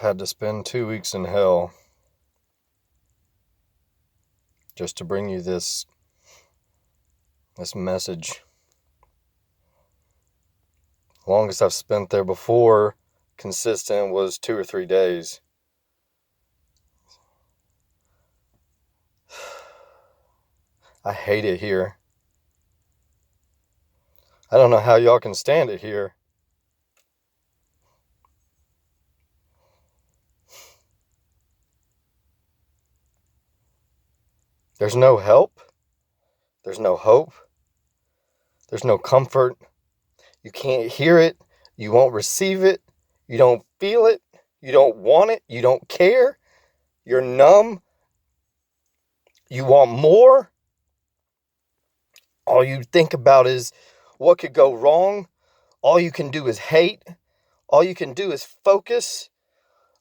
had to spend 2 weeks in hell just to bring you this message. Longest I've spent there before, consistent, was 2 or 3 days. I hate it here. I don't know how y'all can stand it here. There's no help. There's no hope. There's no comfort. You can't hear it. You won't receive it. You don't feel it. You don't want it. You don't care. You're numb. You want more. All you think about is what could go wrong. All you can do is hate. All you can do is focus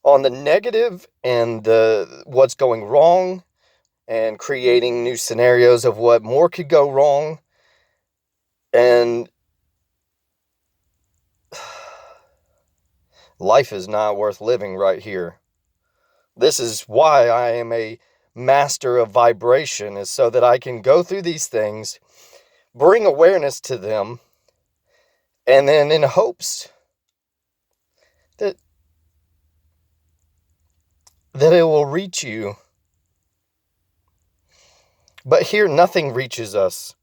on the negative and what's going wrong, and creating new scenarios of what more could go wrong. And life is not worth living right here. This is why I am a master of vibration, is so that I can go through these things, bring awareness to them, and then in hopes that it will reach you. But here nothing reaches us.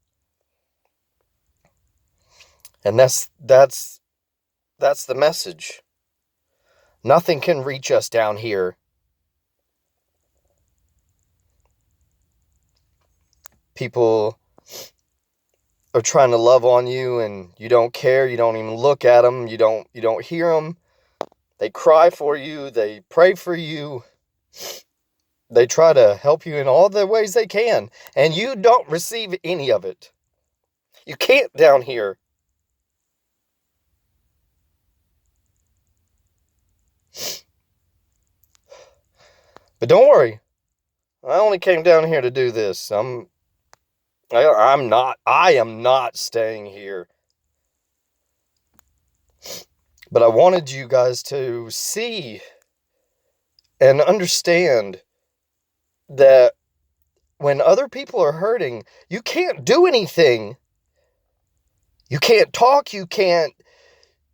And that's the message. Nothing can reach us down here. People are trying to love on you and you don't care. You don't even look at them. You don't hear them. They cry for you. They pray for you. They try to help you in all the ways they can, and you don't receive any of it. You can't down here. But don't worry. I only came down here to do this. I am not staying here. But I wanted you guys to see and understand that when other people are hurting, you can't do anything. You can't talk. You can't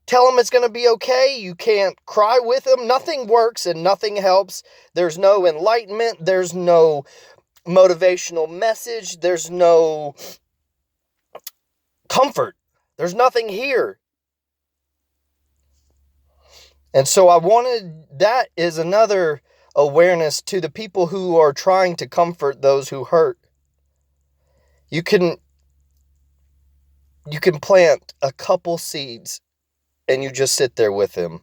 tell them it's going to be okay. You can't cry with them. Nothing works and nothing helps. There's no enlightenment. There's no motivational message. There's no comfort. There's nothing here. And so that is another awareness to the people who are trying to comfort those who hurt. You can plant a couple seeds and you just sit there with them.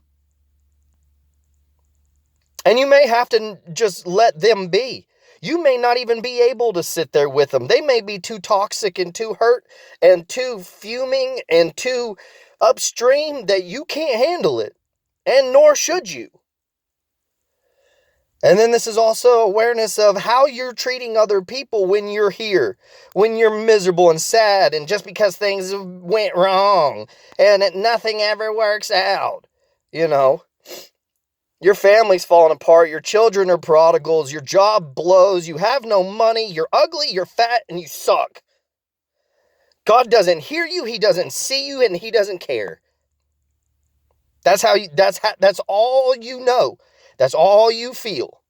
And you may have to just let them be. You may not even be able to sit there with them. They may be too toxic and too hurt and too fuming and too upstream that you can't handle it. And nor should you. And then this is also awareness of how you're treating other people when you're here, when you're miserable and sad, and just because things went wrong and nothing ever works out. Your family's falling apart, your children are prodigals, your job blows, you have no money, you're ugly, you're fat, and you suck. God doesn't hear you, He doesn't see you, and He doesn't care. That's all you know. That's all you feel.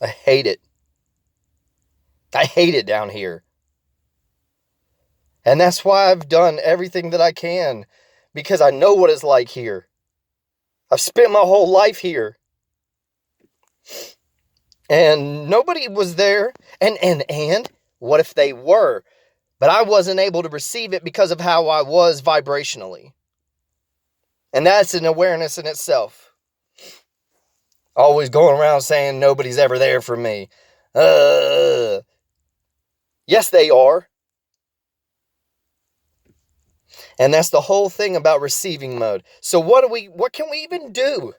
I hate it. I hate it down here. And that's why I've done everything that I can, because I know what it's like here. I've spent my whole life here. And nobody was there. And what if they were? But I wasn't able to receive it because of how I was vibrationally. And that's an awareness in itself. Always going around saying nobody's ever there for me. Yes, they are. And that's the whole thing about receiving mode. So what can we even do?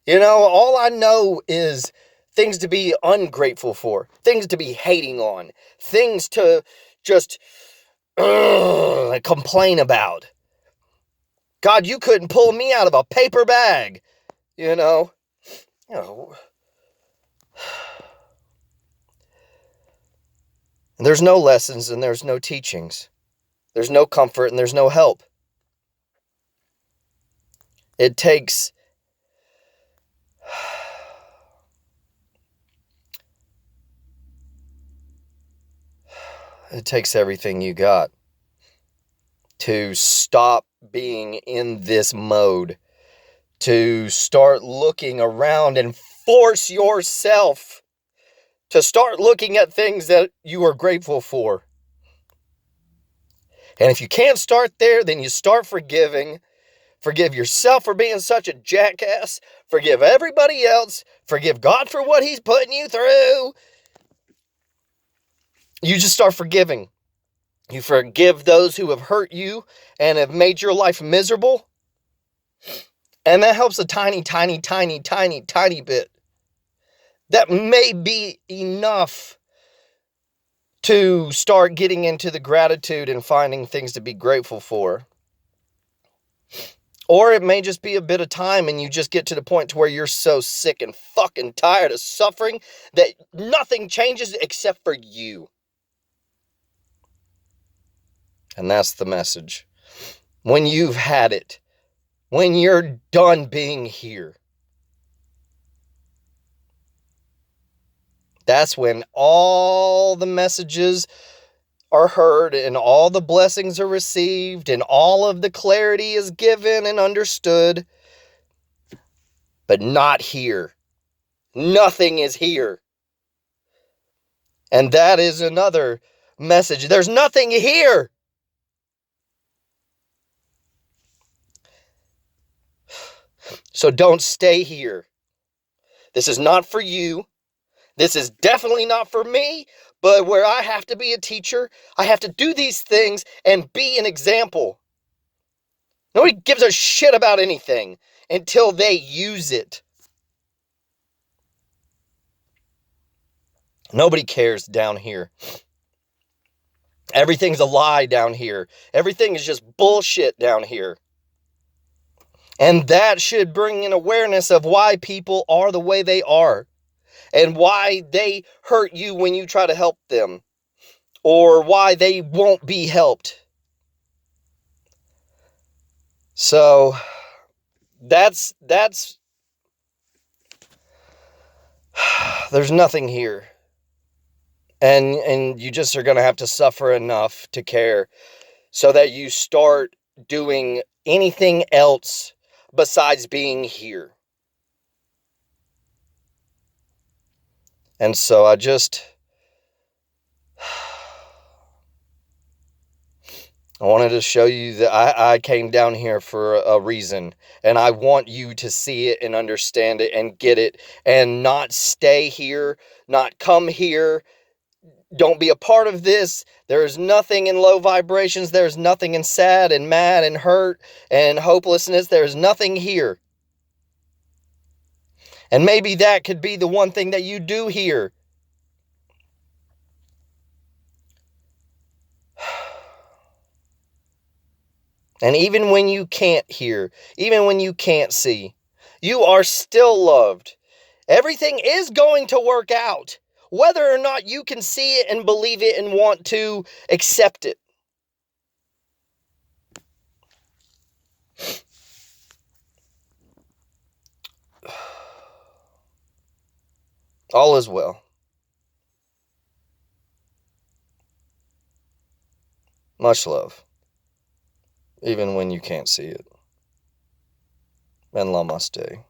All I know is things to be ungrateful for, things to be hating on, things to just complain about. God, you couldn't pull me out of a paper bag. You know. And there's no lessons and there's no teachings. There's no comfort and there's no help. It takes everything you got to stop being in this mode, to start looking around and force yourself to start looking at things that you are grateful for. And if you can't start there, then you start forgiving. Forgive yourself for being such a jackass. Forgive everybody else. Forgive God for what he's putting you through. You just start forgiving. You forgive those who have hurt you and have made your life miserable. And that helps a tiny, tiny, tiny, tiny, tiny bit. That may be enough to start getting into the gratitude and finding things to be grateful for. Or it may just be a bit of time and you just get to the point to where you're so sick and fucking tired of suffering that nothing changes except for you. And that's the message. When you've had it, when you're done being here, that's when all the messages are heard and all the blessings are received and all of the clarity is given and understood. But not here. Nothing is here. And that is another message. There's nothing here. So don't stay here. This is not for you. This is definitely not for me, but where I have to be a teacher, I have to do these things and be an example. Nobody gives a shit about anything until they use it. Nobody cares down here. Everything's a lie down here. Everything is just bullshit down here. And that should bring an awareness of why people are the way they are. And why they hurt you when you try to help them. Or why they won't be helped. So, that's there's nothing here. And you just are going to have to suffer enough to care so that you start doing anything else besides being here. And so I wanted to show you that I came down here for a reason. And I want you to see it and understand it and get it. And not stay here, not come here. Don't be a part of this. There is nothing in low vibrations. There is nothing in sad and mad and hurt and hopelessness. There is nothing here. And maybe that could be the one thing that you do here. And even when you can't hear, even when you can't see, you are still loved. Everything is going to work out, whether or not you can see it and believe it and want to accept it. All is well. Much love. Even when you can't see it. And namaste.